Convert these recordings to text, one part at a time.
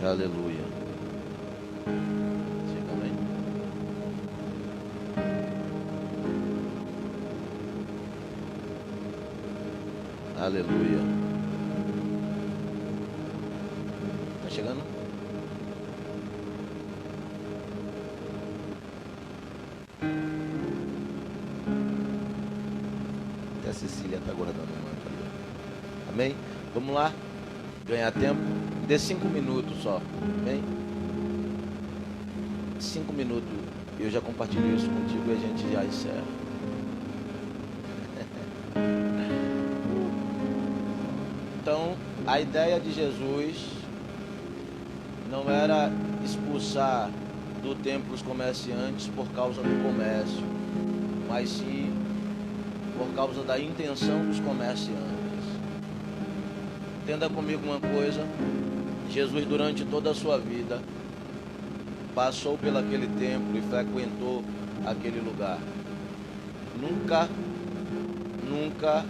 Aleluia. Chega, amém? Aleluia. Tá chegando? Até a Cecília está guardando o manto ali. Amém? Vamos lá. Ganhar tempo. Dê 5 minutos só. Amém? 5 minutos. Eu já compartilhei isso contigo e a gente já encerra. Então, a ideia de Jesus não era expulsar do templo os comerciantes por causa do comércio, mas sim por causa da intenção dos comerciantes. Entenda comigo uma coisa: Jesus, durante toda a sua vida, passou pelaquele templo e frequentou aquele lugar. Nunca,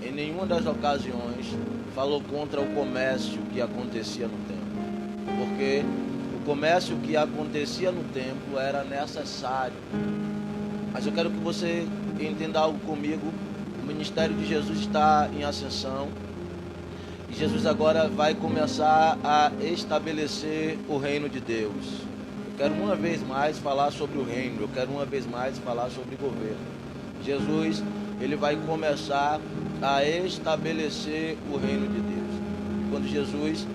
em nenhuma das ocasiões, falou contra o comércio que acontecia no templo, porque o comércio que acontecia no templo era necessário. Mas eu quero que você entenda algo comigo. O ministério de Jesus está em ascensão e Jesus agora vai começar a estabelecer o reino de Deus. Eu quero uma vez mais falar sobre o reino, eu quero uma vez mais falar sobre governo. Jesus, ele vai começar a estabelecer o reino de Deus. E quando Jesus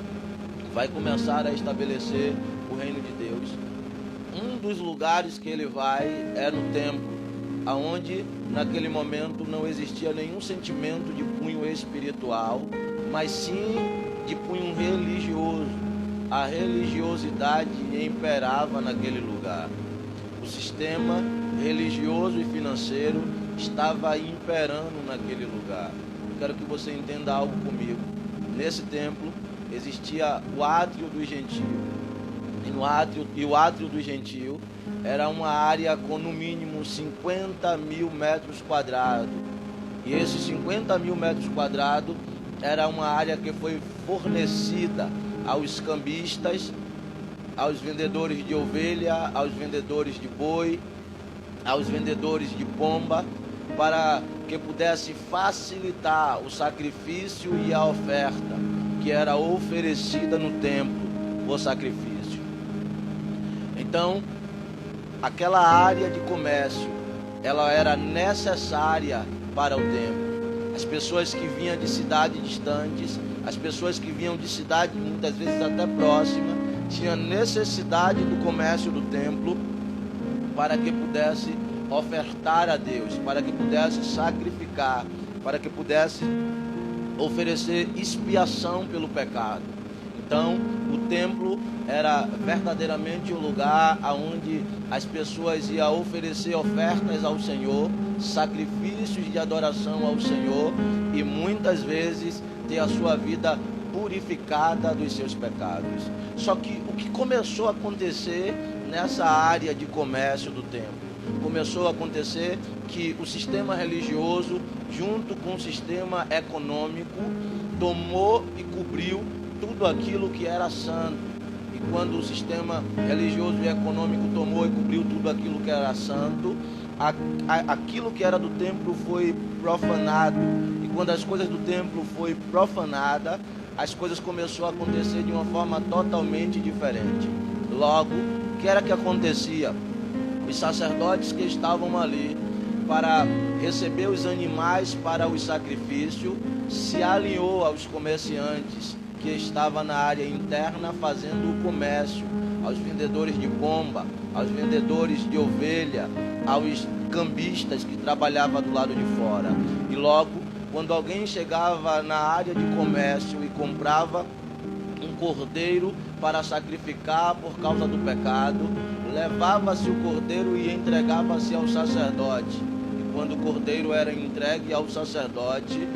vai começar a estabelecer o reino de Deus, um dos lugares que ele vai é no templo, aonde naquele momento não existia nenhum sentimento de cunho espiritual, mas sim de cunho religioso. A religiosidade imperava naquele lugar. O sistema religioso e financeiro estava imperando naquele lugar. Eu quero que você entenda algo comigo. Nesse templo existia o átrio do gentio. E o átrio do gentio era uma área com no mínimo 50 mil metros quadrados. E esses 50 mil metros quadrados era uma área que foi fornecida aos cambistas, aos vendedores de ovelha, aos vendedores de boi, aos vendedores de pomba, para que pudesse facilitar o sacrifício e a oferta que era oferecida no templo, o sacrifício. Então, aquela área de comércio, ela era necessária para o templo. As pessoas que vinham de cidades distantes, as pessoas que vinham de cidade muitas vezes até próxima, tinham necessidade do comércio do templo para que pudesse ofertar a Deus, para que pudesse sacrificar, para que pudesse oferecer expiação pelo pecado. Então, o templo era verdadeiramente o lugar onde as pessoas iam oferecer ofertas ao Senhor, sacrifícios de adoração ao Senhor e muitas vezes ter a sua vida purificada dos seus pecados. Só que o que começou a acontecer nessa área de comércio do templo? Começou a acontecer que o sistema religioso, junto com o sistema econômico, tomou e cobriu tudo aquilo que era santo. E quando o sistema religioso e econômico tomou e cobriu tudo aquilo que era santo, aquilo que era do templo foi profanado. E quando as coisas do templo foi profanada, as coisas começaram a acontecer de uma forma totalmente diferente. Logo, o que era que acontecia? Os sacerdotes que estavam ali para receber os animais para o sacrifício se alinhou aos comerciantes que estavam na área interna fazendo o comércio, aos vendedores de pomba, aos vendedores de ovelha, aos cambistas que trabalhavam do lado de fora. E logo, quando alguém chegava na área de comércio e comprava um cordeiro para sacrificar por causa do pecado, levava-se o cordeiro e entregava-se ao sacerdote. E quando o cordeiro era entregue ao sacerdote,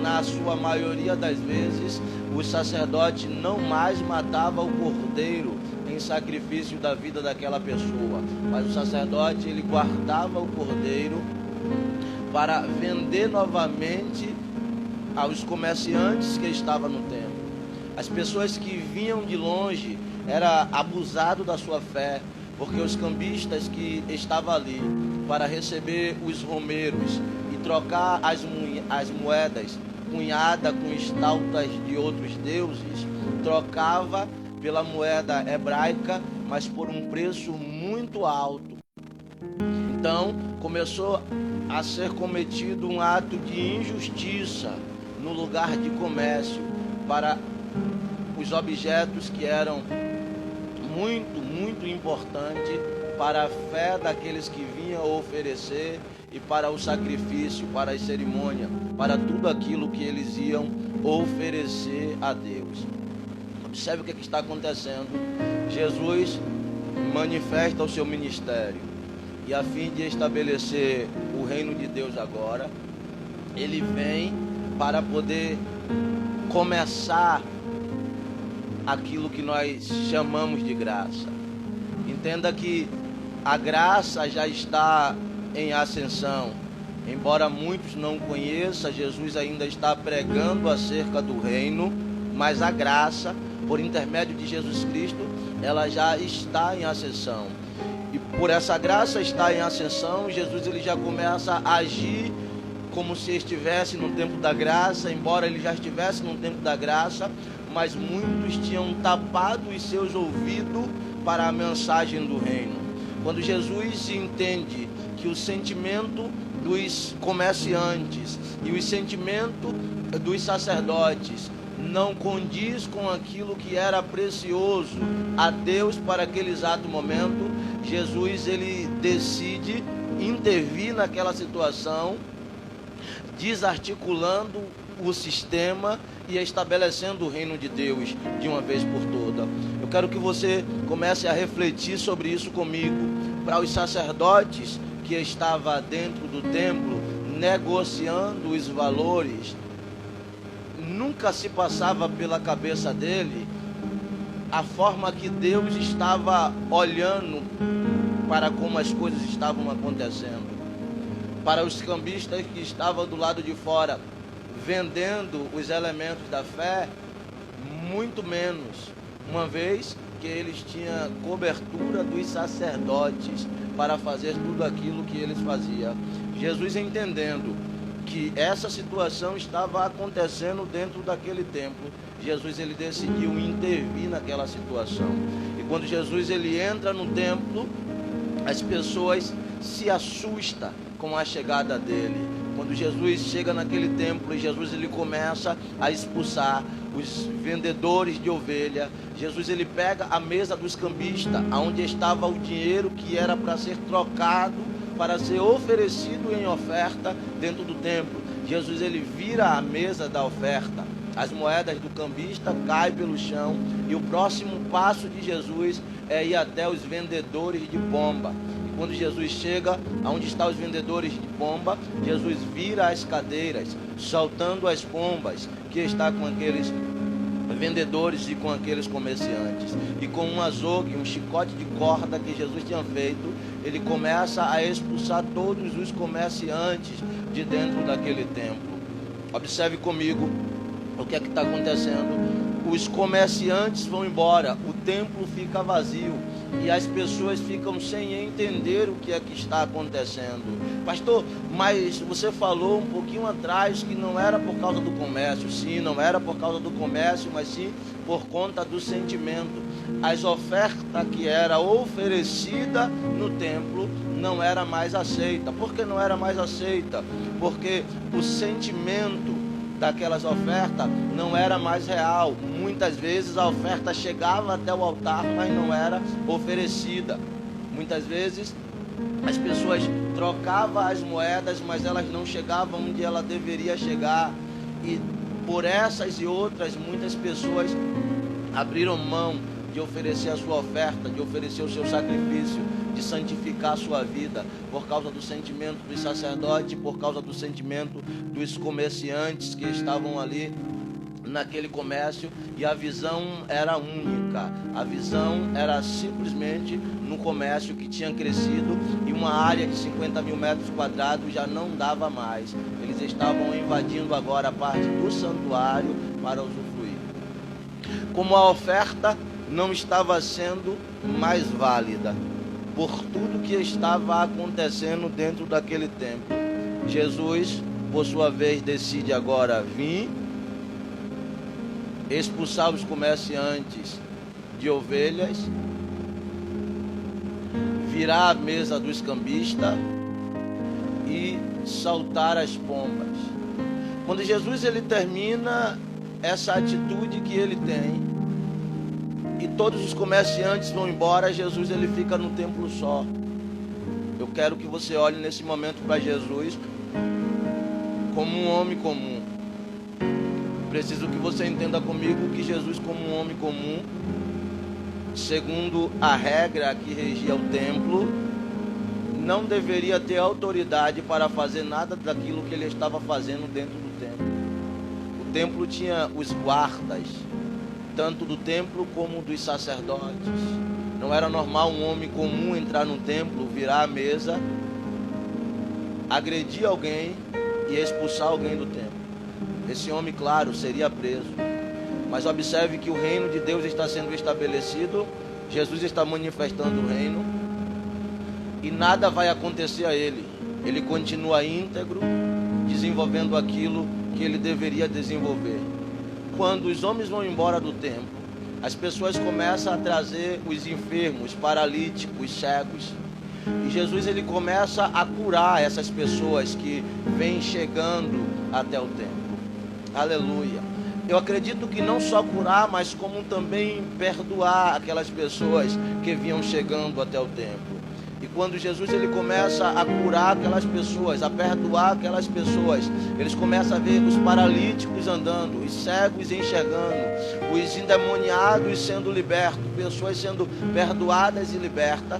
na sua maioria das vezes, o sacerdote não mais matava o cordeiro em sacrifício da vida daquela pessoa, mas o sacerdote ele guardava o cordeiro para vender novamente aos comerciantes que estavam no templo. As pessoas que vinham de longe era abusado da sua fé, porque os cambistas que estavam ali para receber os romeiros e trocar as moedas cunhada com estaltas de outros deuses, trocava pela moeda hebraica, mas por um preço muito alto. Então começou a ser cometido um ato de injustiça no lugar de comércio para os objetos que eram muito, muito importantes para a fé daqueles que vinham oferecer e para o sacrifício, para a cerimônia, para tudo aquilo que eles iam oferecer a Deus. Observe o que está acontecendo. Jesus manifesta o seu ministério e a fim de estabelecer o reino de Deus agora, ele vem para poder começar aquilo que nós chamamos de graça. Entenda que a graça já está em ascensão. Embora muitos não conheçam, Jesus ainda está pregando acerca do reino, mas a graça, por intermédio de Jesus Cristo, ela já está em ascensão. E por essa graça estar em ascensão, Jesus ele já começa a agir como se estivesse no tempo da graça, embora ele já estivesse no tempo da graça, mas muitos tinham tapado os seus ouvidos para a mensagem do reino. Quando Jesus entende que o sentimento dos comerciantes e o sentimento dos sacerdotes não condiz com aquilo que era precioso a Deus para aquele exato momento, Jesus ele decide intervir naquela situação, desarticulando o sistema e estabelecendo o reino de Deus de uma vez por toda. Eu quero que você comece a refletir sobre isso comigo. Para os sacerdotes que estavam dentro do templo negociando os valores, nunca se passava pela cabeça dele a forma que Deus estava olhando para como as coisas estavam acontecendo. Para os cambistas que estavam do lado de fora vendendo os elementos da fé, muito menos, uma vez que eles tinham cobertura dos sacerdotes para fazer tudo aquilo que eles faziam. Jesus, entendendo que essa situação estava acontecendo dentro daquele templo, Jesus ele decidiu intervir naquela situação. E quando Jesus ele entra no templo, as pessoas se assustam com a chegada dele. Quando Jesus chega naquele templo, Jesus ele começa a expulsar os vendedores de ovelha. Jesus ele pega a mesa dos cambistas, onde estava o dinheiro que era para ser trocado, para ser oferecido em oferta dentro do templo. Jesus ele vira a mesa da oferta, as moedas do cambista caem pelo chão, e o próximo passo de Jesus é ir até os vendedores de pomba. E quando Jesus chega aonde estão os vendedores de pomba, Jesus vira as cadeiras, soltando as pombas que está com aqueles vendedores e com aqueles comerciantes. E com um azogue, um chicote de corda que Jesus tinha feito, ele começa a expulsar todos os comerciantes de dentro daquele templo. Observe comigo o que é que está acontecendo. Os comerciantes vão embora, o templo fica vazio e as pessoas ficam sem entender o que é que está acontecendo. Pastor, mas você falou um pouquinho atrás que não era por causa do comércio. Sim, não era por causa do comércio, mas sim por conta do sentimento. As ofertas que era oferecida no templo não era mais aceita. Por que não era mais aceita? Porque o sentimento daquelas ofertas não era mais real. Muitas vezes a oferta chegava até o altar, mas não era oferecida. Muitas vezes as pessoas trocavam as moedas, mas elas não chegavam onde ela deveria chegar. E por essas e outras, muitas pessoas abriram mão de oferecer a sua oferta, de oferecer o seu sacrifício, de santificar a sua vida, por causa do sentimento dos sacerdotes, por causa do sentimento dos comerciantes que estavam ali naquele comércio. E a visão era única, a visão era simplesmente no comércio que tinha crescido, e uma área de 50 mil metros quadrados já não dava mais. Eles estavam invadindo agora a parte do santuário para usufruir. como a oferta não estava sendo mais válida por tudo que estava acontecendo dentro daquele templo, Jesus, por sua vez, decide agora vir, expulsar os comerciantes de ovelhas, virar a mesa do escambista e saltar as pombas. Quando Jesus ele termina essa atitude que ele tem e todos os comerciantes vão embora, Jesus ele fica no templo só. Eu quero que você olhe nesse momento para Jesus como um homem comum. Preciso que você entenda comigo que Jesus, como um homem comum, segundo a regra que regia o templo, não deveria ter autoridade para fazer nada daquilo que ele estava fazendo dentro do templo. O templo tinha os guardas, tanto do templo como dos sacerdotes. Não era normal um homem comum entrar no templo, virar a mesa, agredir alguém e expulsar alguém do templo. Esse homem, claro, seria preso. Mas observe que o reino de Deus está sendo estabelecido, Jesus está manifestando o reino e nada vai acontecer a ele. Ele continua íntegro, desenvolvendo aquilo que ele deveria desenvolver. Quando os homens vão embora do templo, as pessoas começam a trazer os enfermos, paralíticos, cegos. E Jesus ele começa a curar essas pessoas que vêm chegando até o templo. Aleluia. Eu acredito que não só curar, mas como também perdoar aquelas pessoas que vinham chegando até o templo. E quando Jesus ele começa a curar aquelas pessoas, a perdoar aquelas pessoas, eles começam a ver os paralíticos andando, os cegos enxergando, os endemoniados sendo libertos, pessoas sendo perdoadas e libertas.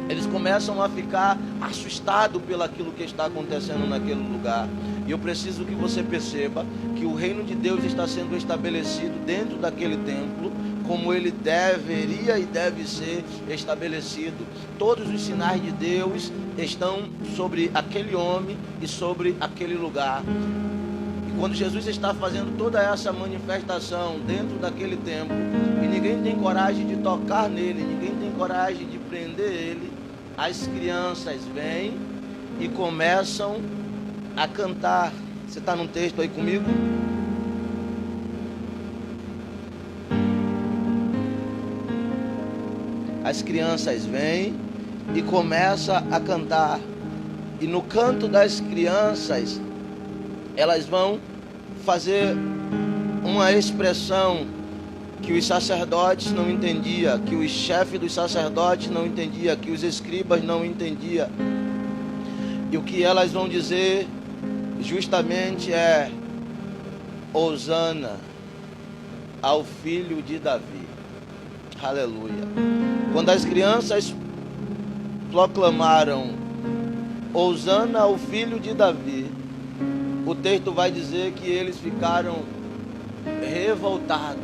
Eles começam a ficar assustados pelo aquilo que está acontecendo naquele lugar. E eu preciso que você perceba que o reino de Deus está sendo estabelecido dentro daquele templo, como ele deveria e deve ser estabelecido. Todos os sinais de Deus estão sobre aquele homem e sobre aquele lugar. E quando Jesus está fazendo toda essa manifestação dentro daquele templo, e ninguém tem coragem de tocar nele, ninguém tem coragem de prender ele, as crianças vêm e começam a cantar. Você está num texto aí comigo? As crianças vêm e começam a cantar. E no canto das crianças, elas vão fazer uma expressão que os sacerdotes não entendiam, que os chefes dos sacerdotes não entendiam, que os escribas não entendiam. E o que elas vão dizer justamente é: Hosana ao filho de Davi. Aleluia. Quando as crianças proclamaram Hosana ao filho de Davi, o texto vai dizer que eles ficaram revoltados.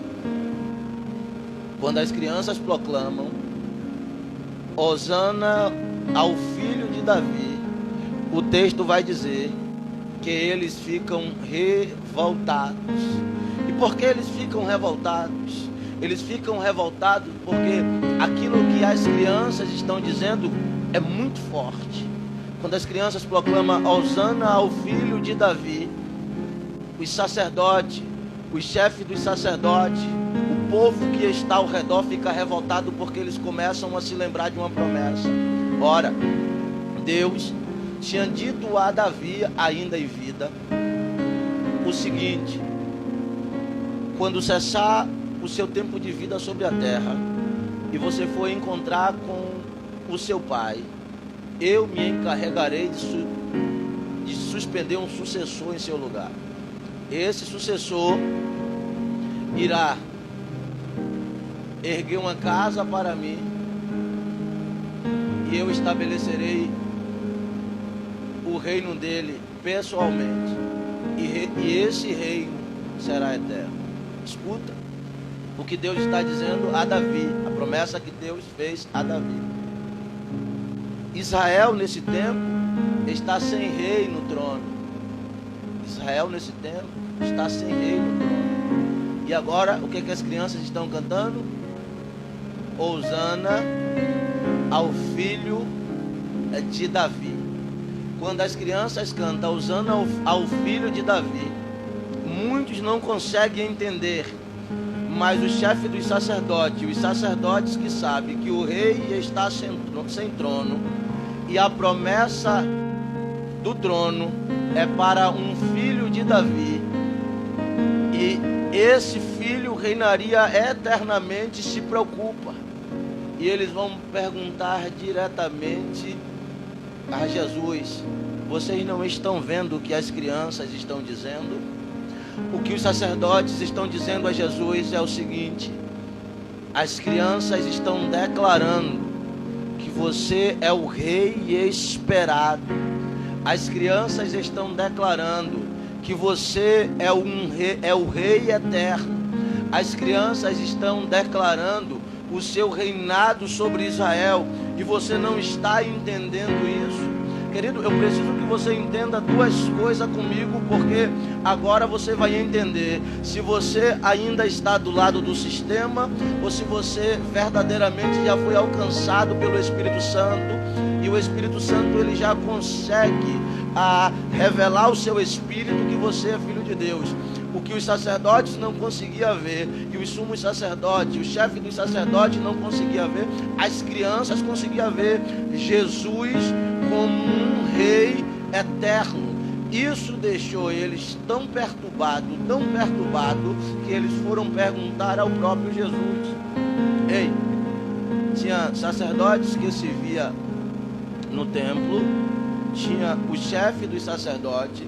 Quando as crianças proclamam Hosana ao filho de Davi, o texto vai dizer que eles ficam revoltados. E por que eles ficam revoltados? Eles ficam revoltados porque aquilo que as crianças estão dizendo é muito forte. Quando as crianças proclamam Hosana ao filho de Davi, os sacerdotes, os chefes dos sacerdotes, o povo que está ao redor fica revoltado porque eles começam a se lembrar de uma promessa. Ora, Deus tinha dito a Davi, ainda em vida, o seguinte: quando cessar o seu tempo de vida sobre a terra e você for encontrar com o seu pai, eu me encarregarei de suspender um sucessor em seu lugar. Esse sucessor irá erguer uma casa para mim e eu estabelecerei o reino dele pessoalmente, e esse reino será eterno. Escuta o que Deus está dizendo a Davi, a promessa que Deus fez a Davi. Israel nesse tempo está sem rei no trono. Israel nesse tempo está sem rei no trono. E agora, o que as crianças estão cantando? Hosana ao filho de Davi. Quando as crianças cantam Hosana ao filho de Davi, muitos não conseguem entender, mas o chefe dos sacerdotes, os sacerdotes que sabem que o rei está sem trono, e a promessa do trono é para um filho de Davi, e esse filho reinaria eternamente, se preocupa. E eles vão perguntar diretamente a Jesus: vocês não estão vendo o que as crianças estão dizendo? O que os sacerdotes estão dizendo a Jesus é o seguinte: as crianças estão declarando que você é o rei esperado. As crianças estão declarando que você é o rei eterno. As crianças estão declarando o seu reinado sobre Israel, e você não está entendendo isso. Querido, eu preciso que você entenda duas coisas comigo, porque agora você vai entender se você ainda está do lado do sistema ou se você verdadeiramente já foi alcançado pelo Espírito Santo, e o Espírito Santo ele já consegue revelar o seu espírito que você é filho de Deus. O que os sacerdotes não conseguiam ver, e os sumos sacerdotes, o chefe dos sacerdotes não conseguia ver, as crianças conseguiam ver Jesus como um rei eterno. Isso deixou eles tão perturbados, que eles foram perguntar ao próprio Jesus. Ei, tinha sacerdotes que se via no templo, tinha o chefe dos sacerdotes,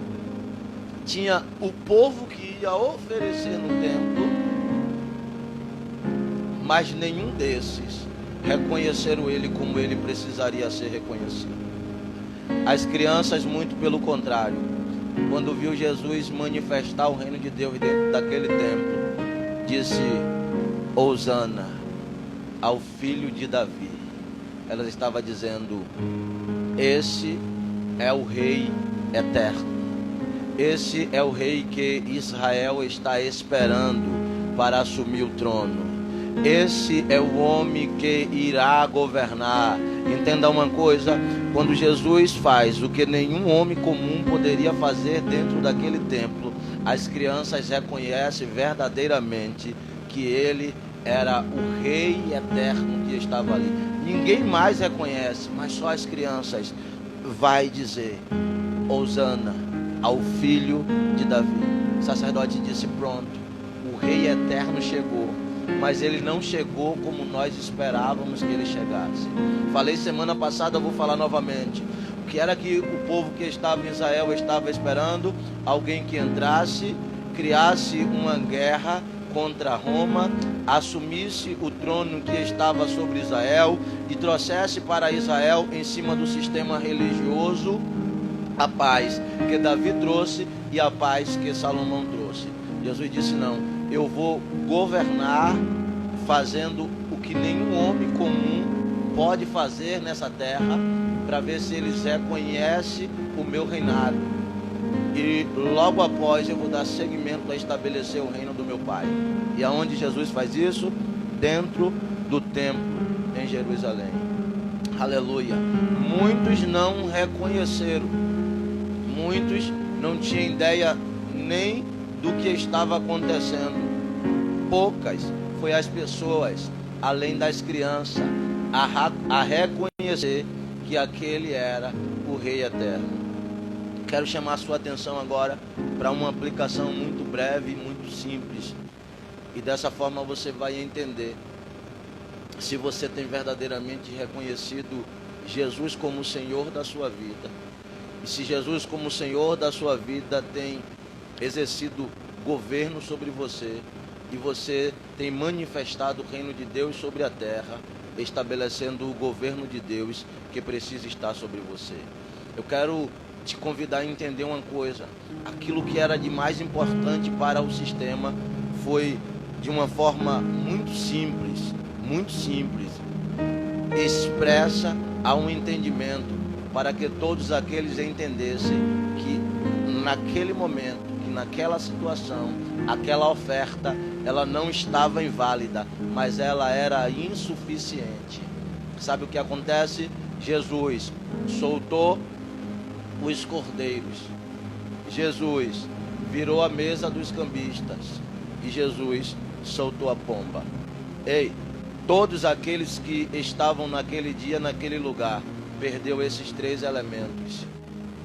tinha o povo que ia oferecer no templo, mas nenhum desses reconheceram ele como ele precisaria ser reconhecido. As crianças, muito pelo contrário, quando viu Jesus manifestar o reino de Deus dentro daquele templo, disse: Hosana ao filho de Davi. Elas estavam dizendo: esse é o rei eterno. Esse é o rei que Israel está esperando para assumir o trono. Esse é o homem que irá governar. Entenda uma coisa: quando Jesus faz o que nenhum homem comum poderia fazer dentro daquele templo, as crianças reconhecem verdadeiramente que ele era o rei eterno que estava ali. Ninguém mais reconhece, mas só as crianças vai dizer: Hosana ao filho de Davi. O sacerdote disse: pronto, o rei eterno chegou, mas ele não chegou como nós esperávamos que ele chegasse. Falei semana passada, vou falar novamente. O que era que o povo que estava em Israel estava esperando? Alguém que entrasse, criasse uma guerra contra Roma, assumisse o trono que estava sobre Israel e trouxesse para Israel, em cima do sistema religioso, a paz que Davi trouxe e a paz que Salomão trouxe. Jesus disse: não, eu vou governar fazendo o que nenhum homem comum pode fazer nessa terra, para ver se eles reconhecem o meu reinado, e logo após eu vou dar seguimento a estabelecer o reino do meu Pai. E aonde Jesus faz isso? Dentro do templo em Jerusalém. Aleluia. Muitos não reconheceram, muitos não tinham ideia nem do que estava acontecendo. Poucas foi as pessoas, além das crianças, a reconhecer que aquele era o Rei Eterno. Quero chamar a sua atenção agora para uma aplicação muito breve e muito simples. E dessa forma você vai entender se você tem verdadeiramente reconhecido Jesus como o Senhor da sua vida. E se Jesus como o Senhor da sua vida tem exercido governo sobre você, e você tem manifestado o reino de Deus sobre a terra, estabelecendo o governo de Deus que precisa estar sobre você. Eu quero te convidar a entender uma coisa: aquilo que era de mais importante para o sistema foi, de uma forma muito simples, expressa a um entendimento, para que todos aqueles entendessem que naquele momento, que naquela situação, aquela oferta ela não estava inválida, mas ela era insuficiente. Sabe o que acontece? Jesus soltou os cordeiros, Jesus virou a mesa dos cambistas e Jesus soltou a pomba. Ei, todos aqueles que estavam naquele dia, naquele lugar, perdeu esses 3 elementos.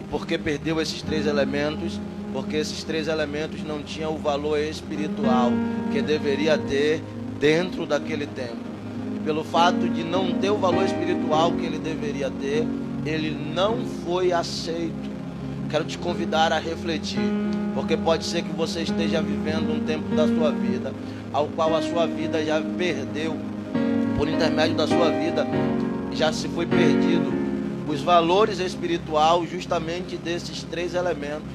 E por que perdeu esses 3 elementos? Porque esses 3 elementos não tinham o valor espiritual que deveria ter dentro daquele tempo. E pelo fato de não ter o valor espiritual que ele deveria ter, ele não foi aceito. Quero te convidar a refletir, porque pode ser que você esteja vivendo um tempo da sua vida, ao qual a sua vida já perdeu, por intermédio da sua vida, já se foi perdido os valores espirituais justamente desses 3 elementos: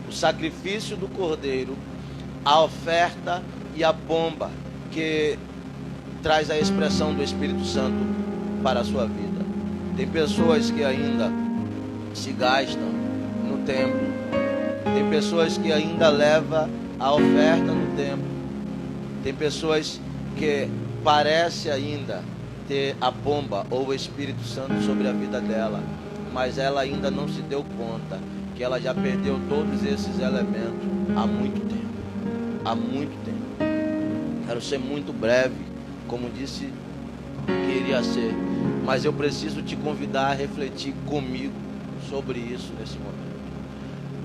o sacrifício do cordeiro, a oferta e a pomba, que traz a expressão do Espírito Santo para a sua vida. Tem pessoas que ainda se gastam no templo, tem pessoas que ainda levam a oferta no templo, tem pessoas que parece ainda ter a pomba ou o Espírito Santo sobre a vida dela, mas ela ainda não se deu conta que ela já perdeu todos esses elementos há muito tempo. Há muito tempo. Quero ser muito breve, como disse que iria ser, mas eu preciso te convidar a refletir comigo sobre isso nesse momento.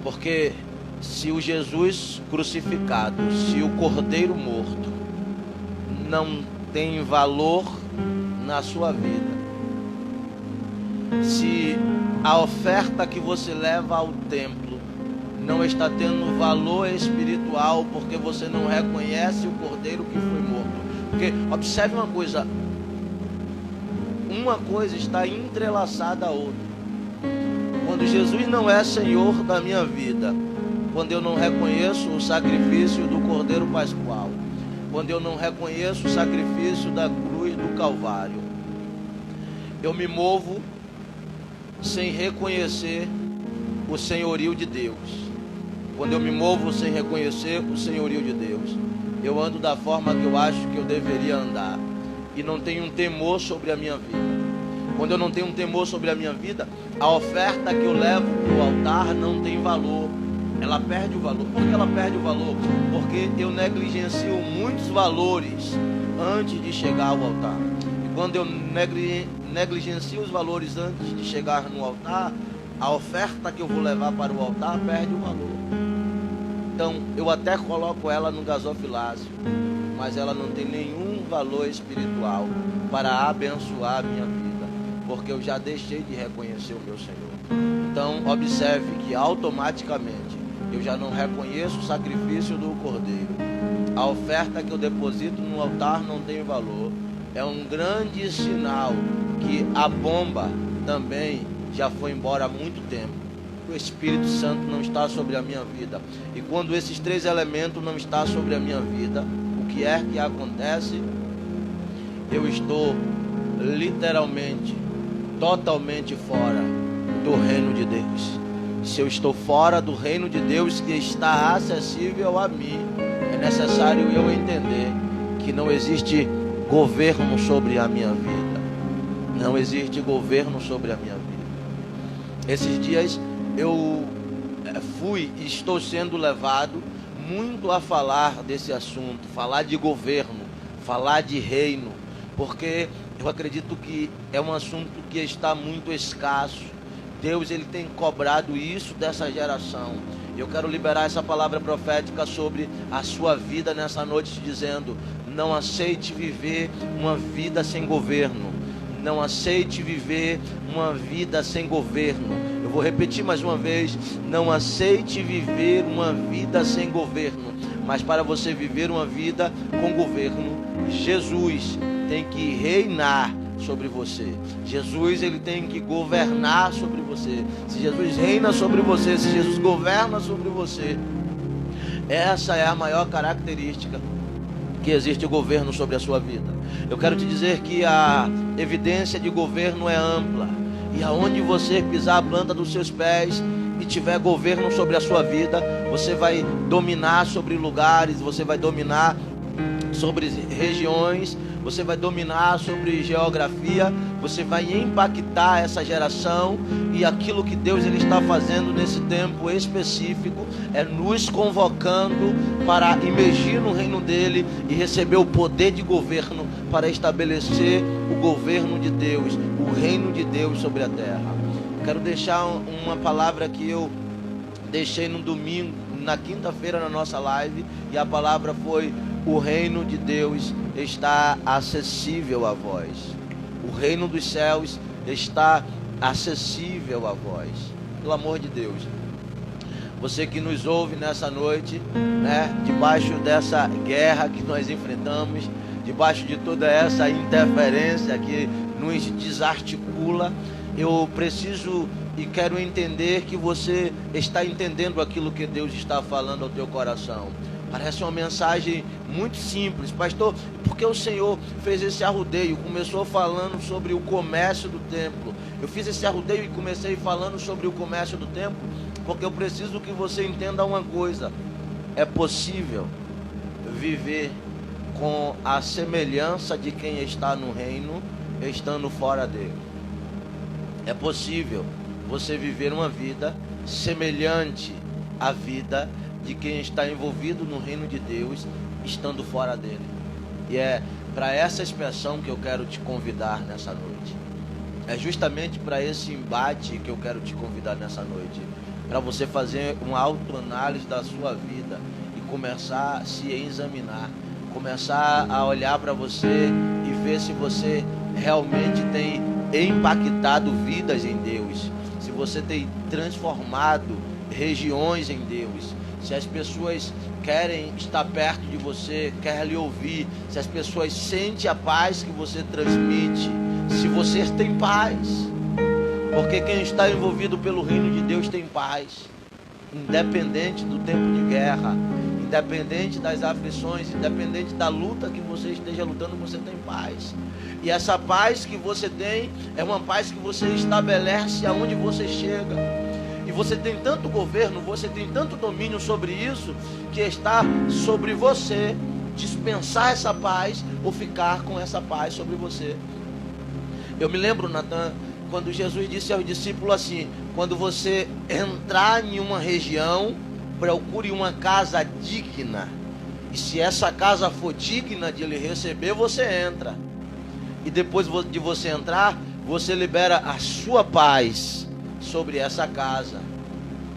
Porque se o Jesus crucificado, se o Cordeiro morto não tem valor na sua vida, se a oferta que você leva ao templo não está tendo valor espiritual, porque você não reconhece o Cordeiro que foi morto. Porque observe uma coisa está entrelaçada à outra. Quando Jesus não é Senhor da minha vida, quando eu não reconheço o sacrifício do Cordeiro Pascual, quando eu não reconheço o sacrifício da cruz do Calvário, eu me movo sem reconhecer o senhorio de Deus. Quando eu me movo sem reconhecer o senhorio de Deus, eu ando da forma que eu acho que eu deveria andar e não tenho um temor sobre a minha vida. Quando eu não tenho um temor sobre a minha vida, a oferta que eu levo para o altar não tem valor. Ela perde o valor. Por que ela perde o valor? Porque eu negligencio muitos valores antes de chegar ao altar. E quando eu negligencio os valores antes de chegar no altar, a oferta que eu vou levar para o altar perde o valor. Então eu até coloco ela no gasofilácio, mas ela não tem nenhum valor espiritual para abençoar a minha vida, porque eu já deixei de reconhecer o meu Senhor. Então observe que automaticamente eu já não reconheço o sacrifício do Cordeiro. A oferta que eu deposito no altar não tem valor. É um grande sinal que a bomba também já foi embora há muito tempo. O Espírito Santo não está sobre a minha vida. E quando esses 3 elementos não estão sobre a minha vida, o que é que acontece? Eu estou literalmente, totalmente fora do reino de Deus. Se eu estou fora do reino de Deus que está acessível a mim, é necessário eu entender que não existe governo sobre a minha vida. Não existe governo sobre a minha vida. Esses dias eu fui e estou sendo levado muito a falar desse assunto, falar de governo, falar de reino, porque eu acredito que é um assunto que está muito escasso. Deus, ele tem cobrado isso dessa geração. Eu quero liberar essa palavra profética sobre a sua vida nessa noite, te dizendo: não aceite viver uma vida sem governo. Não aceite viver uma vida sem governo. Eu vou repetir mais uma vez: não aceite viver uma vida sem governo. Mas para você viver uma vida com governo, Jesus tem que reinar sobre você. Jesus, ele tem que governar sobre você. Se Jesus reina sobre você, se Jesus governa sobre você, essa é a maior característica que existe governo sobre a sua vida. Eu quero te dizer que a evidência de governo é ampla, e aonde você pisar a planta dos seus pés e tiver governo sobre a sua vida, você vai dominar sobre lugares, você vai dominar sobre regiões, você vai dominar sobre geografia, você vai impactar essa geração. E aquilo que Deus ele está fazendo nesse tempo específico é nos convocando para imergir no reino dele e receber o poder de governo para estabelecer o governo de Deus, o reino de Deus sobre a terra. Quero deixar uma palavra que eu deixei no domingo, na quinta-feira na nossa live, e a palavra foi: o reino de Deus está acessível a vós. O reino dos céus está acessível a vós. Pelo amor de Deus, você que nos ouve nessa noite, né, debaixo dessa guerra que nós enfrentamos, debaixo de toda essa interferência que nos desarticula, eu preciso e quero entender que você está entendendo aquilo que Deus está falando ao teu coração. Parece uma mensagem muito simples, pastor, porque o Senhor fez esse arrudeio, começou falando sobre o comércio do templo. Eu fiz esse arrudeio e comecei falando sobre o comércio do templo, porque eu preciso que você entenda uma coisa: é possível viver com a semelhança de quem está no reino, estando fora dele. É possível você viver uma vida semelhante à vida de quem está envolvido no reino de Deus, estando fora dele. E é para essa expressão que eu quero te convidar nessa noite. É justamente para esse embate que eu quero te convidar nessa noite. Para você fazer uma autoanálise da sua vida e começar a se examinar. Começar a olhar para você e ver se você realmente tem impactado vidas em Deus. Se você tem transformado regiões em Deus. Se as pessoas querem estar perto de você, querem lhe ouvir, se as pessoas sentem a paz que você transmite, se você tem paz, porque quem está envolvido pelo reino de Deus tem paz, independente do tempo de guerra, independente das aflições, independente da luta que você esteja lutando, você tem paz. E essa paz que você tem é uma paz que você estabelece aonde você chega. E você tem tanto governo, você tem tanto domínio sobre isso, que está sobre você dispensar essa paz ou ficar com essa paz sobre você. Eu me lembro, Natan, quando Jesus disse aos discípulos assim: quando você entrar em uma região, procure uma casa digna. E se essa casa for digna de lhe receber, você entra. E depois de você entrar, você libera a sua paz sobre essa casa.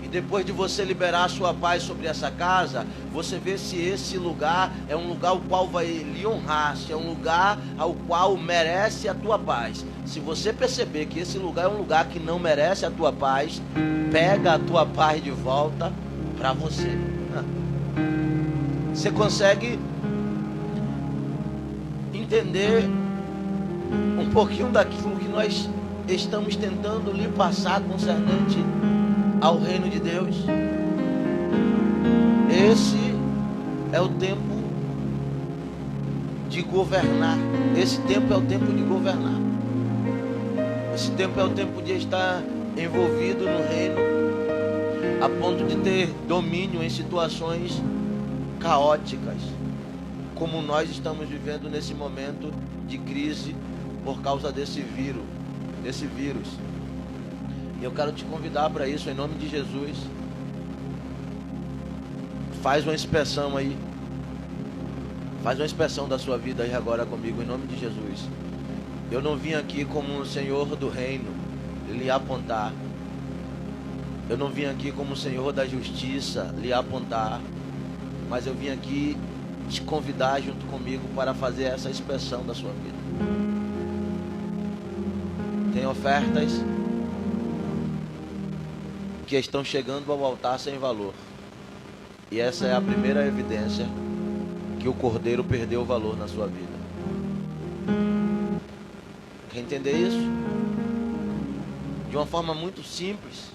E depois de você liberar a sua paz sobre essa casa, você vê se esse lugar é um lugar ao qual vai lhe honrar, se é um lugar ao qual merece a tua paz. Se você perceber que esse lugar é um lugar que não merece a tua paz, pega a tua paz de volta para você. Você consegue entender um pouquinho daquilo que nós estamos tentando lhe passar concernente ao reino de Deus? Esse é o tempo de governar. Esse tempo é o tempo de governar. Esse tempo é o tempo de estar envolvido no reino, a ponto de ter domínio em situações caóticas, como nós estamos vivendo nesse momento de crise por causa desse vírus. E eu quero te convidar para isso em nome de Jesus. Faz uma inspeção aí. Faz uma inspeção da sua vida aí agora comigo em nome de Jesus. Eu não vim aqui como o Senhor do reino lhe apontar. Eu não vim aqui como o Senhor da justiça lhe apontar. Mas eu vim aqui te convidar junto comigo para fazer essa inspeção da sua vida. Tem ofertas que estão chegando ao altar sem valor. E essa é a primeira evidência que o Cordeiro perdeu o valor na sua vida. Quer entender isso? De uma forma muito simples.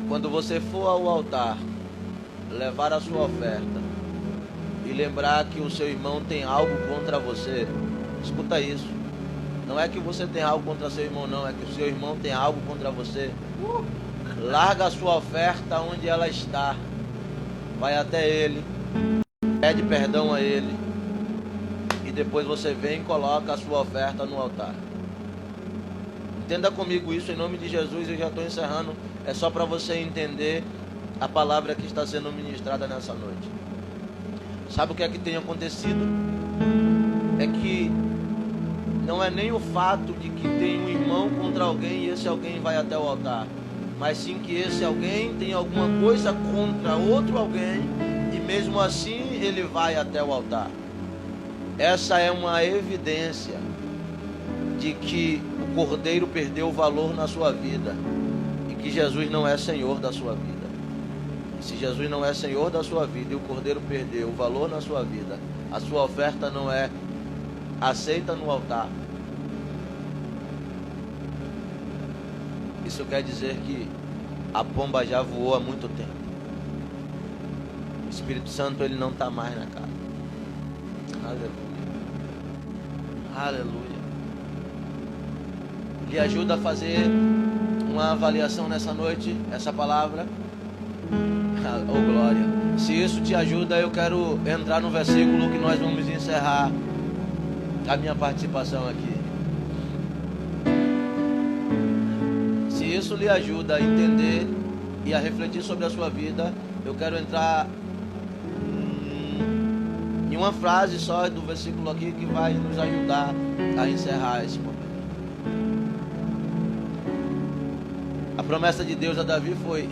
Quando você for ao altar, levar a sua oferta e lembrar que o seu irmão tem algo contra você, escuta isso. Não é que você tem algo contra seu irmão, não. É que o seu irmão tem algo contra você. Larga a sua oferta onde ela está. Vai até ele. pede perdão a Ele, e depois você vem e coloca a sua oferta no altar. Entenda comigo isso em nome de Jesus. Eu já estou encerrando. É só para você entender a palavra que está sendo ministrada nessa noite. Sabe o que é que tem acontecido? É que não é nem o fato de que tem um irmão contra alguém e esse alguém vai até o altar, mas sim que esse alguém tem alguma coisa contra outro alguém e mesmo assim ele vai até o altar. Essa é uma evidência de que o Cordeiro perdeu o valor na sua vida e que Jesus não é Senhor da sua vida. E se Jesus não é Senhor da sua vida e o Cordeiro perdeu o valor na sua vida, a sua oferta não é aceita no altar. Isso quer dizer que a pomba já voou há muito tempo. O Espírito Santo ele não está mais na casa. Aleluia. Aleluia. Lhe ajuda a fazer uma avaliação nessa noite, essa palavra. Oh glória. Se isso te ajuda, eu quero entrar no versículo que nós vamos encerrar a minha participação aqui. Se isso lhe ajuda a entender e a refletir sobre a sua vida, eu quero entrar em uma frase só do versículo aqui que vai nos ajudar a encerrar esse momento. A promessa de Deus a Davi foi: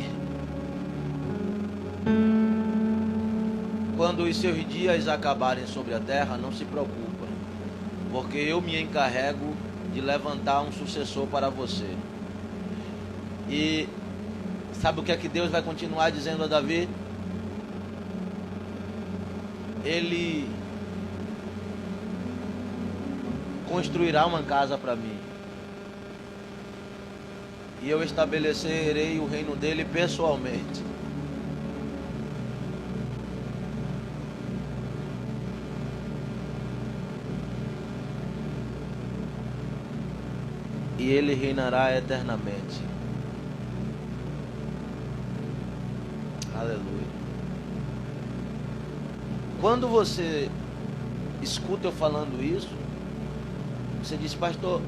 quando os seus dias acabarem sobre a terra, não se preocupa, porque eu me encarrego de levantar um sucessor para você. E sabe o que é que Deus vai continuar dizendo a Davi? Ele construirá uma casa para mim, e eu estabelecerei o reino dele pessoalmente. E ele reinará eternamente. Aleluia. Quando você escuta eu falando isso, você diz: pastor,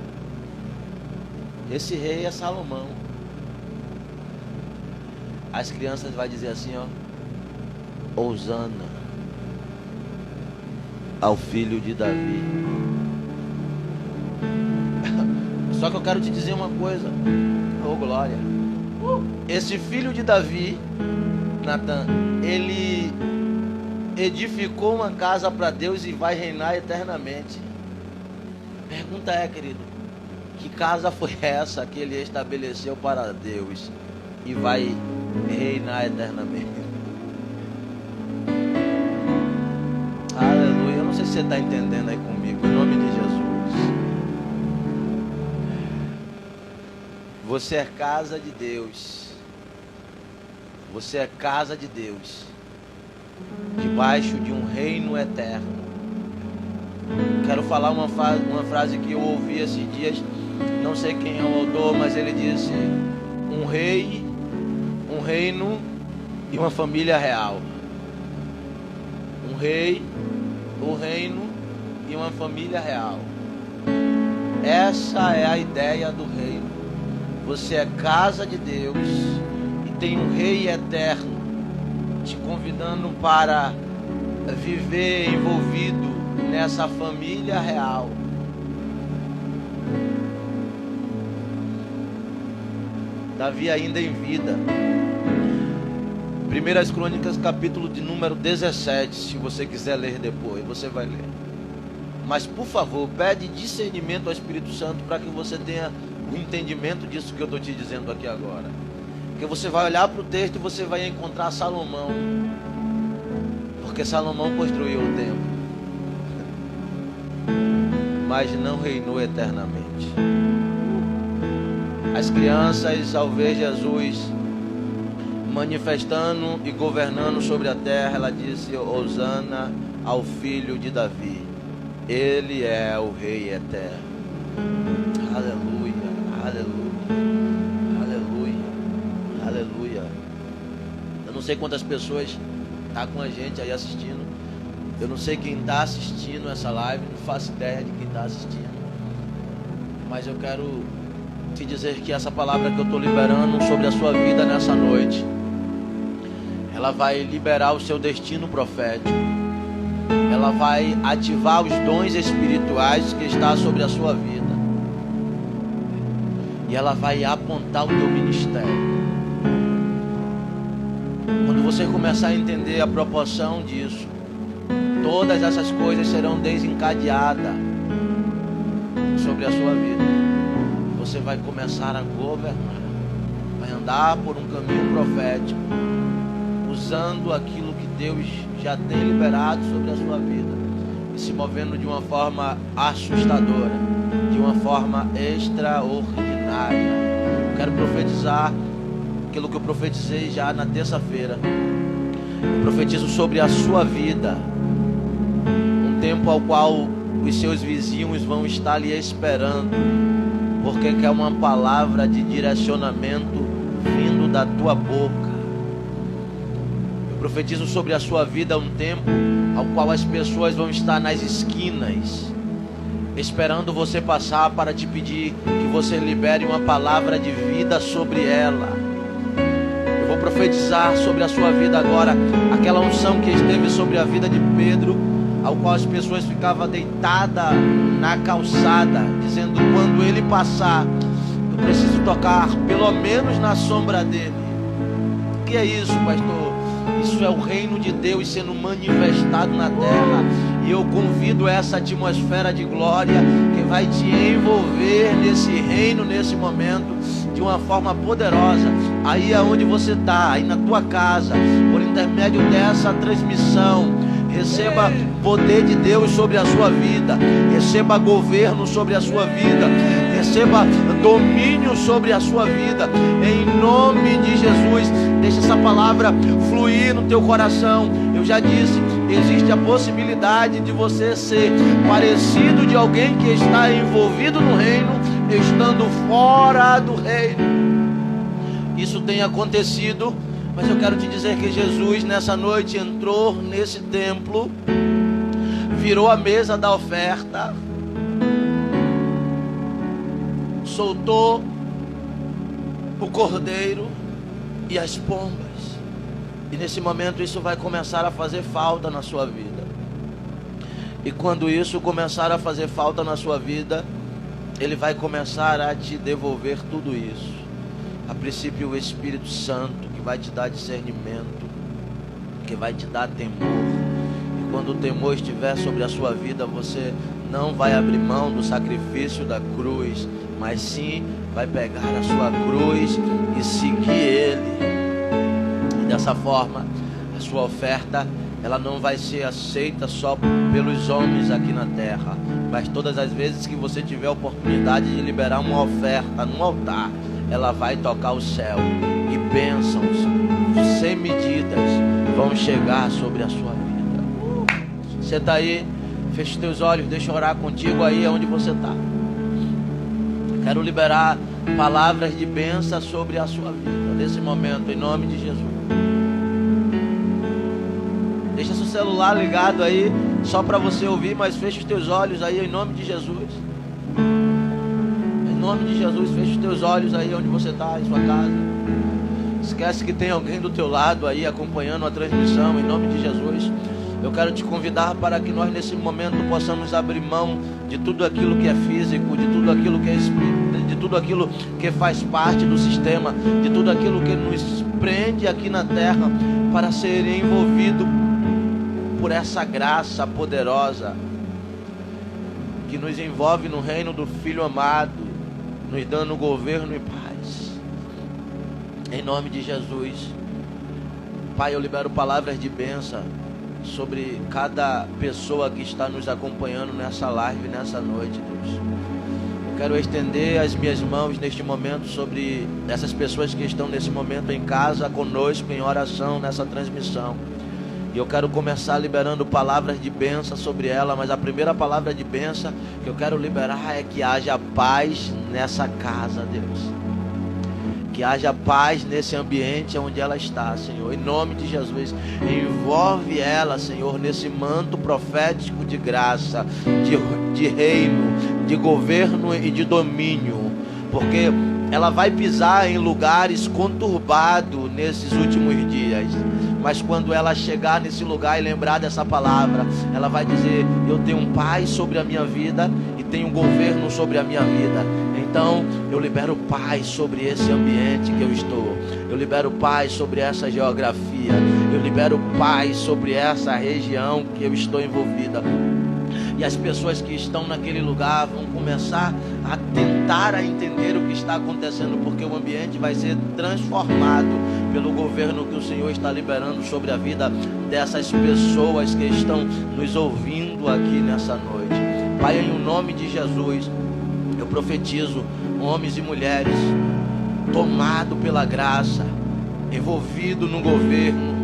esse rei é Salomão. As crianças vão dizer assim, ó: Hosana ao filho de Davi. Só que eu quero te dizer uma coisa, oh glória. Esse filho de Davi, Natan, ele edificou uma casa para Deus e vai reinar eternamente. Pergunta é, querido, que casa foi essa que ele estabeleceu para Deus e vai reinar eternamente? Aleluia. Eu não sei se você está entendendo aí comigo, em nome de Jesus. Você é casa de Deus. Você é casa de Deus, debaixo de um reino eterno. Quero falar uma frase que eu ouvi esses dias. Não sei quem é o autor, mas ele disse: um rei, um reino e uma família real. Um rei, um reino e uma família real. Essa é a ideia do reino. Você é casa de Deus e tem um rei eterno te convidando para viver envolvido nessa família real. Davi ainda em vida. 1 Crônicas, capítulo de número 17. Se você quiser ler depois, você vai ler. Mas por favor, pede discernimento ao Espírito Santo para que você tenha o entendimento disso que eu estou te dizendo aqui agora. Porque você vai olhar para o texto e você vai encontrar Salomão. Porque Salomão construiu o templo, mas não reinou eternamente. As crianças, ao ver Jesus manifestando e governando sobre a terra, ela disse: Hosana ao filho de Davi. Ele é o rei eterno. Aleluia, aleluia, aleluia, aleluia. Eu não sei quantas pessoas estão com a gente aí assistindo, Eu não sei quem está assistindo essa live, não faço ideia de quem está assistindo. Mas eu quero te dizer que essa palavra que eu estou liberando sobre a sua vida nessa noite, ela vai liberar o seu destino profético. Ela vai ativar os dons espirituais que está sobre a sua vida. E ela vai apontar o teu ministério. Quando você começar a entender a proporção disso, todas essas coisas serão desencadeadas sobre a sua vida. Você vai começar a governar, vai andar por um caminho profético, usando aquilo que Deus já tem liberado sobre a sua vida e se movendo de uma forma assustadora, de uma forma extraordinária. Eu quero profetizar aquilo que eu profetizei já na terça-feira. Eu profetizo sobre a sua vida um tempo ao qual os seus vizinhos vão estar lhe esperando, porque quer uma palavra de direcionamento vindo da tua boca. Eu profetizo sobre a sua vida um tempo ao qual as pessoas vão estar nas esquinas, esperando você passar para te pedir que você libere uma palavra de vida sobre ela. Eu vou profetizar sobre a sua vida agora aquela unção que esteve sobre a vida de Pedro, ao qual as pessoas ficavam deitadas na calçada, dizendo: quando ele passar, eu preciso tocar pelo menos na sombra dele. O que é isso, pastor? Isso é o reino de Deus sendo manifestado na terra. E eu convido essa atmosfera de glória que vai te envolver nesse reino, nesse momento, de uma forma poderosa. Aí aonde você está, aí na tua casa, por intermédio dessa transmissão, receba poder de Deus sobre a sua vida, receba governo sobre a sua vida, receba domínio sobre a sua vida, em nome de Jesus. Deixa essa palavra fluir no teu coração. Eu já disse, existe a possibilidade de você ser parecido de alguém que está envolvido no reino, estando fora do reino. Isso tem acontecido. Mas eu quero te dizer que Jesus nessa noite entrou nesse templo, virou a mesa da oferta, soltou o cordeiro e as pombas. E nesse momento isso vai começar a fazer falta na sua vida. E quando isso começar a fazer falta na sua vida, Ele vai começar a te devolver tudo isso. A princípio o Espírito Santo, vai te dar discernimento, que vai te dar temor. E quando o temor estiver sobre a sua vida, você não vai abrir mão do sacrifício da cruz, mas sim vai pegar a sua cruz e seguir Ele. E dessa forma, a sua oferta, ela não vai ser aceita só pelos homens aqui na terra, mas todas as vezes que você tiver a oportunidade de liberar uma oferta no altar, ela vai tocar o céu. E bênçãos sem medidas vão chegar sobre a sua vida. Você está aí, fecha os teus olhos, deixa eu orar contigo aí onde você está. Quero liberar palavras de bênção sobre a sua vida nesse momento, em nome de Jesus. Deixa seu celular ligado aí, só para você ouvir, mas fecha os teus olhos aí em nome de Jesus. Em nome de Jesus, fecha os teus olhos aí onde você está, em sua casa. Esquece que tem alguém do teu lado aí acompanhando a transmissão, em nome de Jesus. Eu quero te convidar para que nós nesse momento possamos abrir mão de tudo aquilo que é físico, de tudo aquilo que é espírito, de tudo aquilo que faz parte do sistema, de tudo aquilo que nos prende aqui na terra, para ser envolvido por essa graça poderosa que nos envolve no reino do Filho amado, nos dando governo e paz. Em nome de Jesus. Pai, eu libero palavras de bênção sobre cada pessoa que está nos acompanhando nessa live, nessa noite, Deus. Eu quero estender as minhas mãos neste momento sobre essas pessoas que estão nesse momento em casa conosco, em oração, nessa transmissão. E eu quero começar liberando palavras de bênção sobre ela, mas a primeira palavra de bênção que eu quero liberar é que haja paz nessa casa, Deus. Que haja paz nesse ambiente onde ela está, Senhor. Em nome de Jesus, envolve ela, Senhor, nesse manto profético de graça, de reino, de governo e de domínio. Porque ela vai pisar em lugares conturbados nesses últimos dias. Mas quando ela chegar nesse lugar e lembrar dessa palavra, ela vai dizer: eu tenho um paz sobre a minha vida e tenho um governo sobre a minha vida. Então eu libero paz sobre esse ambiente que eu estou. Eu libero paz sobre essa geografia. Eu libero paz sobre essa região que eu estou envolvida. E as pessoas que estão naquele lugar vão começar a tentar a entender o que está acontecendo, porque o ambiente vai ser transformado pelo governo que o Senhor está liberando sobre a vida dessas pessoas que estão nos ouvindo aqui nessa noite. Pai, em nome de Jesus, eu profetizo homens e mulheres tomados pela graça, envolvidos no governo,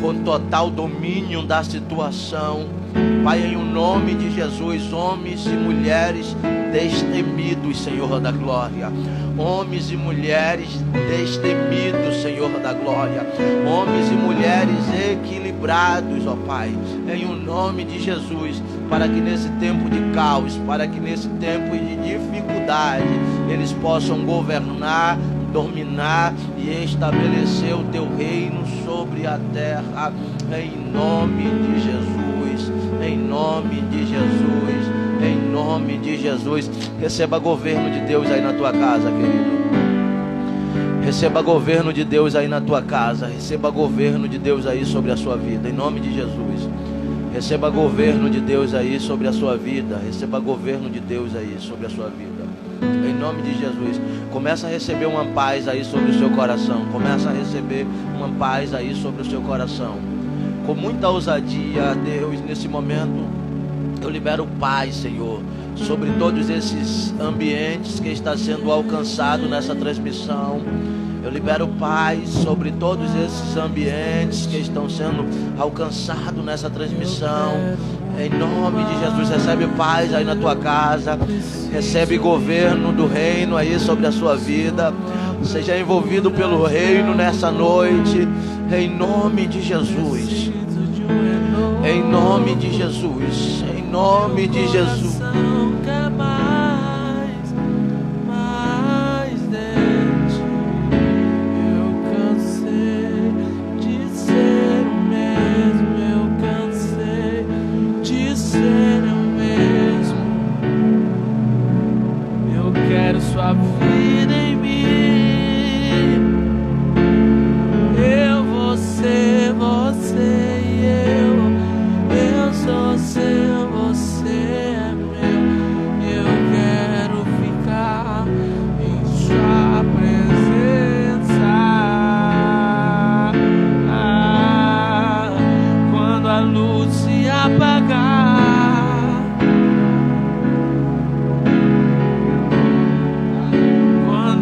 com total domínio da situação. Pai, em nome de Jesus, homens e mulheres destemidos, Senhor da glória. Homens e mulheres destemidos, Senhor da glória. Homens e mulheres equilibrados, ó Pai, em o nome de Jesus, para que nesse tempo de caos, para que nesse tempo de dificuldade, eles possam governar, dominar e estabelecer o teu reino sobre a terra, em nome de Jesus, em nome de Jesus, em nome de Jesus. Receba governo de Deus aí na tua casa, querido. Receba governo de Deus aí na tua casa. Receba governo de Deus aí sobre a sua vida, em nome de Jesus. Receba governo de Deus aí sobre a sua vida. Receba governo de Deus aí sobre a sua vida, em nome de Jesus. Começa a receber uma paz aí sobre o seu coração. Começa a receber uma paz aí sobre o seu coração. Com muita ousadia, Deus, nesse momento eu libero paz, Senhor, sobre todos esses ambientes que está sendo alcançado nessa transmissão. Eu libero paz sobre todos esses ambientes que estão sendo alcançados nessa transmissão. Em nome de Jesus, recebe paz aí na tua casa. Recebe governo do reino aí sobre a sua vida. Seja envolvido pelo reino nessa noite. Em nome de Jesus. Em nome de Jesus. Em nome de Jesus. Sua vida em mim, eu vou ser você e eu sou seu, você é meu. Eu quero ficar em sua presença. Quando a luz se apagar, quando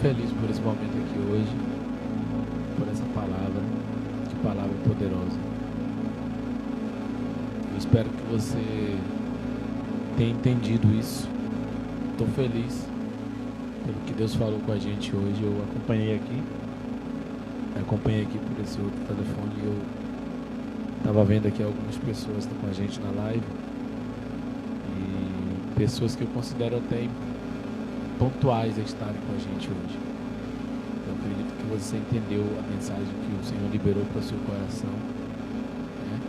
feliz por esse momento aqui hoje, por essa palavra, que palavra poderosa. Eu espero que você tenha entendido isso. Estou feliz pelo que Deus falou com a gente hoje. Eu acompanhei aqui por esse outro telefone e eu estava vendo aqui algumas pessoas que estão com a gente na live e pessoas que eu considero até pontuais a estarem com a gente hoje. Eu acredito que você entendeu a mensagem que o Senhor liberou para o seu coração, né?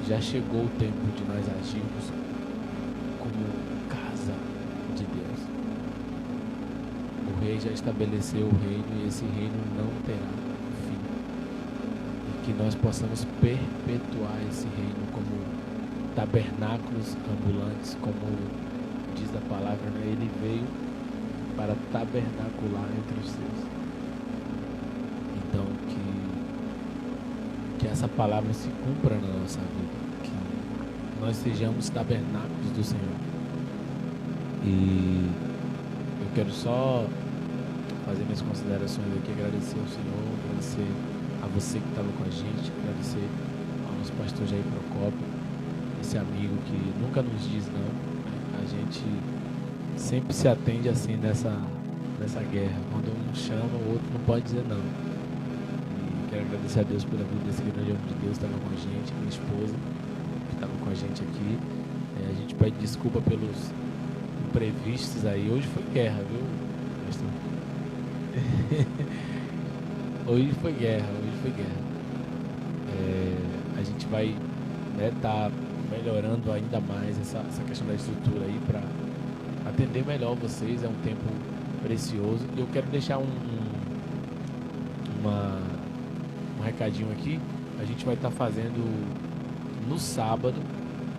Já chegou o tempo de nós agirmos como casa de Deus. O Rei já estabeleceu o reino e esse reino não terá fim. E que nós possamos perpetuar esse reino como tabernáculos ambulantes, como diz a palavra, né? Ele veio para tabernacular entre os seus. Então que essa palavra se cumpra na nossa vida, que nós sejamos tabernáculos do Senhor. E eu quero só fazer minhas considerações aqui, agradecer ao Senhor, agradecer a você que estava com a gente, agradecer ao nosso pastor Jair Procópio, esse amigo que nunca nos diz não, né? A gente sempre se atende assim nessa guerra. Quando um chama, o outro não pode dizer não. E quero agradecer a Deus pela vida desse grande homem de Deus que estava com a gente, minha esposa que estava com a gente aqui. A gente pede desculpa pelos imprevistos aí. Hoje foi guerra, viu, pastor? Hoje foi guerra. A gente vai tá melhorando ainda mais essa questão da estrutura aí para atender melhor vocês. É um tempo precioso. E eu quero deixar um recadinho aqui. A gente vai estar fazendo no sábado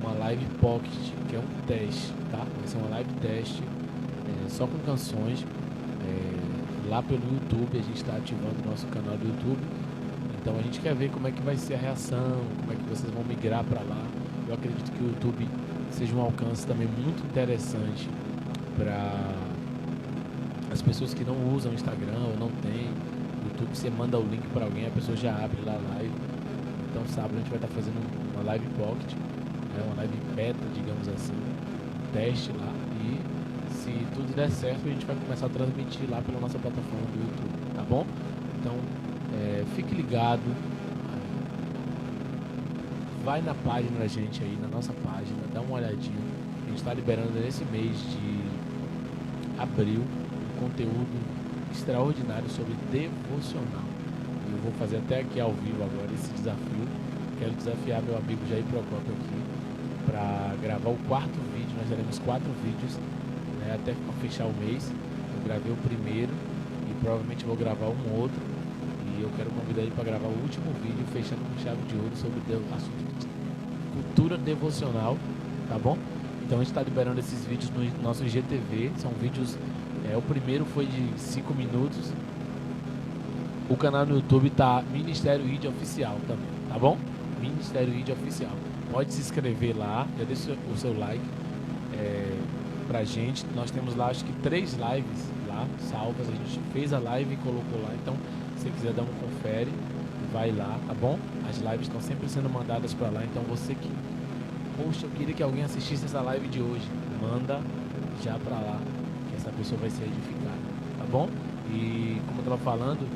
uma live pocket, que é um teste, tá? Vai ser uma live teste só com canções. Lá pelo YouTube, a gente está ativando o nosso canal do YouTube. Então a gente quer ver como é que vai ser a reação, como é que vocês vão migrar para lá. Eu acredito que o YouTube seja um alcance também muito interessante para as pessoas que não usam Instagram ou não tem. No YouTube você manda o link para alguém, a pessoa já abre lá a live. Então sábado a gente vai estar fazendo uma live pocket, né, uma live beta, digamos assim, teste lá. E se tudo der certo, a gente vai começar a transmitir lá pela nossa plataforma do YouTube, tá bom? Então fique ligado. Vai na página da gente aí, na nossa página, dá uma olhadinha. A gente está liberando nesse mês de abril um conteúdo extraordinário sobre devocional. Eu vou fazer até aqui ao vivo agora esse desafio. Quero desafiar meu amigo Jair Procópio aqui para gravar o 4º vídeo. Nós teremos 4 vídeos, né, até fechar o mês. Eu gravei o primeiro e provavelmente vou gravar um outro. E eu quero convidar ele para gravar o último vídeo, fechando com chave de ouro sobre o assunto de cultura devocional, tá bom? Então a gente está liberando esses vídeos no nosso IGTV. São vídeos, o primeiro foi de 5 minutos. O canal no YouTube tá Ministério ID Oficial também, tá bom? Ministério ID Oficial. Pode se inscrever lá, já deixa o seu like pra gente. Nós temos lá acho que 3 lives lá salvas. A gente fez a live e colocou lá. Então, se você quiser dar um confere, vai lá, tá bom? As lives estão sempre sendo mandadas para lá. Então você que, poxa, eu queria que alguém assistisse essa live de hoje, manda já para lá, que essa pessoa vai ser edificada, tá bom? E como eu estava falando,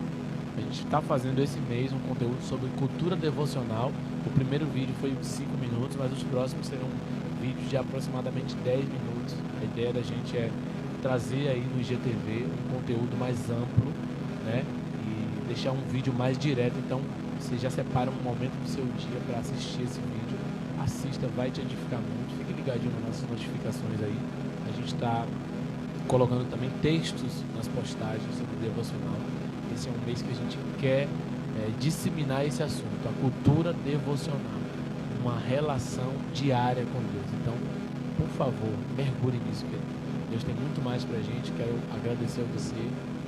a gente está fazendo esse mês um conteúdo sobre cultura devocional. O primeiro vídeo foi 5 minutos, mas os próximos serão vídeos de aproximadamente 10 minutos. A ideia da gente é trazer aí no IGTV um conteúdo mais amplo, né? E deixar um vídeo mais direto. Então você já separa um momento do seu dia para assistir esse vídeo. Assista, vai te edificar muito. Fique ligadinho nas nossas notificações aí. A gente está colocando também textos nas postagens sobre devocional. Esse é um mês que a gente quer disseminar esse assunto, a cultura devocional, uma relação diária com Deus. Então, por favor, mergulhe nisso, que Deus tem muito mais pra gente. Quero agradecer a você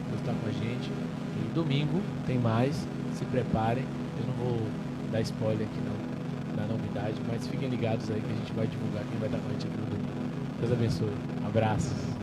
por estar com a gente. E domingo tem mais, se preparem. Eu não vou dar spoiler aqui não, da novidade, mas fiquem ligados aí que a gente vai divulgar quem vai estar com a gente aqui no domingo. Deus abençoe. Abraços.